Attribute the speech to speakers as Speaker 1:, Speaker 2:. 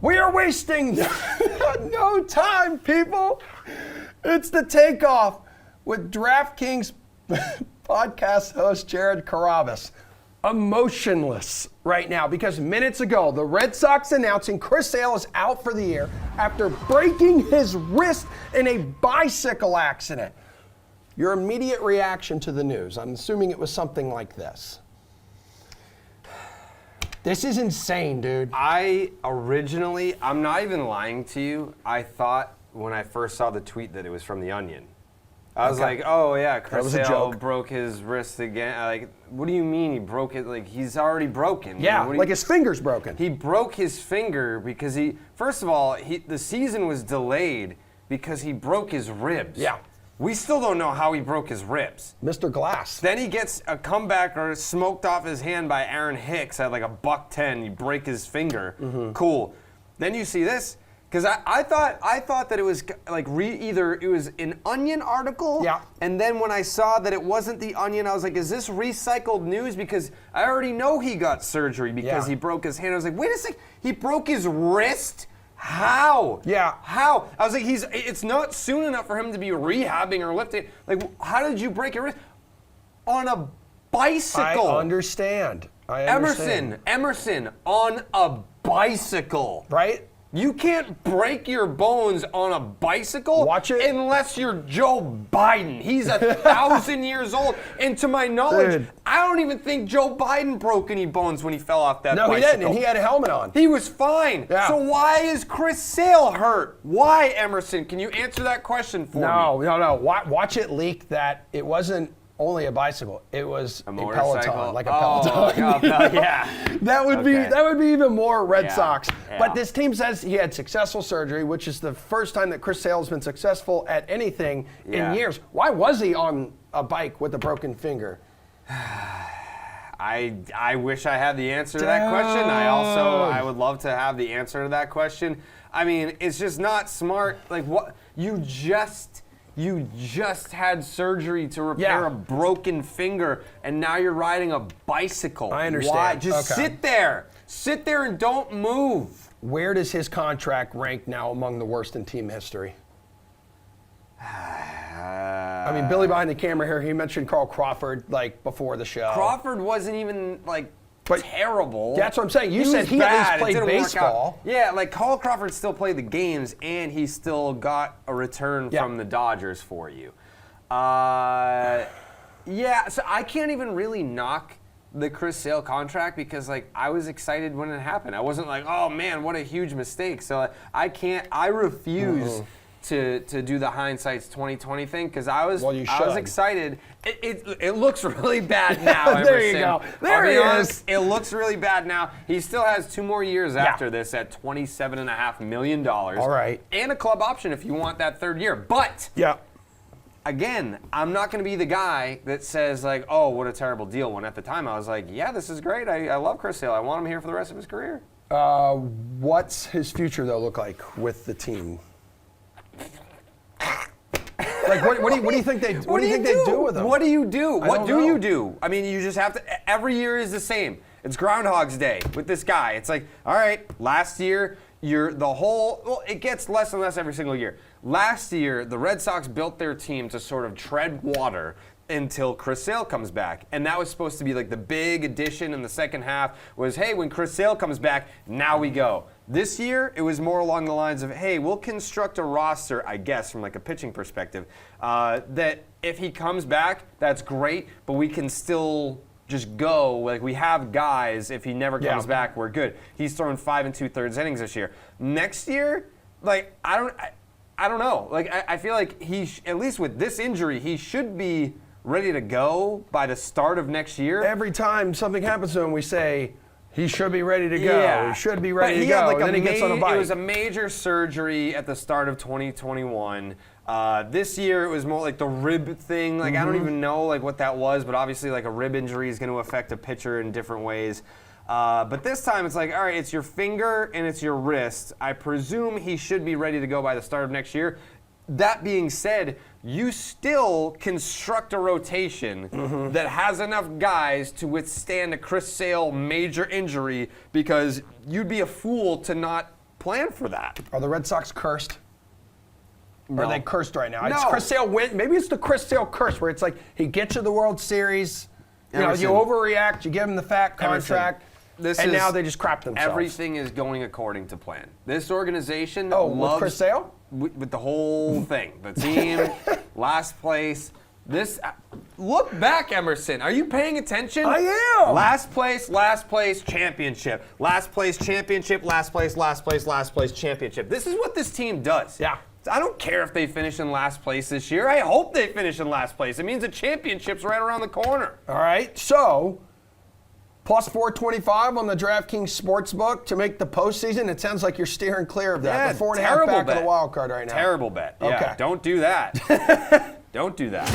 Speaker 1: We are wasting no time, people. It's the takeoff with DraftKings podcast host Jared Carrabis. Emotionless right now because minutes ago, the Red Sox announcing Chris Sale is out for the year after breaking his wrist in a bicycle accident. Your immediate reaction to the news, I'm assuming it was something like this. This is insane, dude.
Speaker 2: I'm not even lying to you, I thought when I first saw the tweet that it was from The Onion. I was like, oh yeah, Chris Sale broke his wrist again. Like, what do you mean he broke it? Like, he's already broken.
Speaker 1: Yeah, like his finger's broken.
Speaker 2: He broke his finger because first of all, the season was delayed because he broke his ribs.
Speaker 1: Yeah.
Speaker 2: We still don't know how he broke his ribs.
Speaker 1: Mr. Glass.
Speaker 2: Then he gets a comebacker smoked off his hand by Aaron Hicks at like $110. You break his finger. Mm-hmm. Cool. Then you see this. Because I thought that it was like either it was an Onion article,
Speaker 1: yeah.
Speaker 2: And then when I saw that it wasn't the Onion, I was like, is this recycled news? Because I already know he got surgery because he broke his hand. I was like, wait a sec, he broke his wrist? How?
Speaker 1: Yeah.
Speaker 2: How? I was like, it's not soon enough for him to be rehabbing or lifting. Like, how did you break your wrist? On a bicycle.
Speaker 1: I understand.
Speaker 2: Emerson, on a bicycle.
Speaker 1: Right?
Speaker 2: You can't break your bones on a bicycle.
Speaker 1: Watch it.
Speaker 2: Unless you're Joe Biden. He's 1,000 years old. And to my knowledge,
Speaker 1: Dude.
Speaker 2: I don't even think Joe Biden broke any bones when he fell off that bicycle.
Speaker 1: No, he didn't, and he had a helmet on.
Speaker 2: He was fine.
Speaker 1: Yeah.
Speaker 2: So why is Chris Sale hurt? Why, Emerson? Can you answer that question for me?
Speaker 1: No. Watch it leak that it wasn't only a bicycle. It was a Peloton, like a Peloton.
Speaker 2: Yeah.
Speaker 1: That would be even more Red Sox.
Speaker 2: Yeah.
Speaker 1: But this team says he had successful surgery, which is the first time that Chris Sale has been successful at anything in years. Why was he on a bike with a broken finger?
Speaker 2: I wish I had the answer to that question. I would love to have the answer to that question. I mean, it's just not smart. Like, what you just had surgery to repair a broken finger, and now you're riding a bicycle.
Speaker 1: I understand.
Speaker 2: Why? Just sit there. Sit there and don't move.
Speaker 1: Where does his contract rank now among the worst in team history? I mean, Billy behind the camera here, he mentioned Carl Crawford, like, before the show.
Speaker 2: Crawford wasn't even, like, terrible.
Speaker 1: That's what I'm saying. You said he at least played baseball.
Speaker 2: Yeah, like Carl Crawford still played the games, and he still got a return from the Dodgers for you. So I can't even really knock the Chris Sale contract because, like, I was excited when it happened. I wasn't like, oh man, what a huge mistake. So I refuse to do the hindsight's 2020 thing because I was excited. It looks really bad now.
Speaker 1: There you go. There he is.
Speaker 2: It looks really bad now. He still has 2 more years after this at $27.5 million.
Speaker 1: All right.
Speaker 2: And a club option if you want that 3rd year. But again, I'm not going to be the guy that says like, oh, what a terrible deal. When at the time I was like, yeah, this is great. I love Chris Sale. I want him here for the rest of his career.
Speaker 1: What's his future though look like with the team? Like, what do you think they do with him?
Speaker 2: What do you do? What do you do? I mean, you just have to. Every year is the same. It's Groundhog's Day with this guy. It's like, all right, last year it gets less and less every single year. Last year, the Red Sox built their team to sort of tread water until Chris Sale comes back. And that was supposed to be like the big addition in the second half was, hey, when Chris Sale comes back, now we go. This year, it was more along the lines of, hey, we'll construct a roster, I guess, from like a pitching perspective, that if he comes back, that's great, but we can still just go. Like, we have guys, if he never comes back, we're good. He's thrown 5 2/3 innings this year. Next year, like, I don't know. Like, I feel like at least with this injury, he should be ready to go by the start of next year.
Speaker 1: Every time something happens to him, we say, he should be ready to go.
Speaker 2: Yeah.
Speaker 1: He should be ready to go. And then he gets on a bike.
Speaker 2: It was a major surgery at the start of 2021. This year it was more like the rib thing. Like I don't even know like what that was, but obviously like a rib injury is going to affect a pitcher in different ways. But this time it's like, all right, it's your finger and it's your wrist. I presume he should be ready to go by the start of next year. That being said, you still construct a rotation that has enough guys to withstand a Chris Sale major injury because you'd be a fool to not plan for that.
Speaker 1: Are the Red Sox cursed?
Speaker 2: No.
Speaker 1: Are they cursed right now?
Speaker 2: No.
Speaker 1: It's Chris Sale win. Maybe it's the Chris Sale curse where it's like he gets you the World Series. You know, you overreact. You give him the fat contract. And now they just crap themselves.
Speaker 2: Everything is going according to plan. This organization
Speaker 1: with
Speaker 2: loves
Speaker 1: Chris Sale?
Speaker 2: With the whole thing. The team, last place. Look back, Emerson. Are you paying attention?
Speaker 1: I am.
Speaker 2: Last place, championship. Last place, championship, last place, championship. This is what this team does.
Speaker 1: Yeah.
Speaker 2: I don't care if they finish in last place this year. I hope they finish in last place. It means the championship's right around the corner.
Speaker 1: All right, so plus 425 on the DraftKings Sportsbook to make the postseason. It sounds like you're steering clear of that.
Speaker 2: Yeah,
Speaker 1: the 4.5
Speaker 2: terrible
Speaker 1: back
Speaker 2: bet.
Speaker 1: of the wild card right now.
Speaker 2: Terrible bet. Yeah,
Speaker 1: Okay.
Speaker 2: don't do that. Don't do that.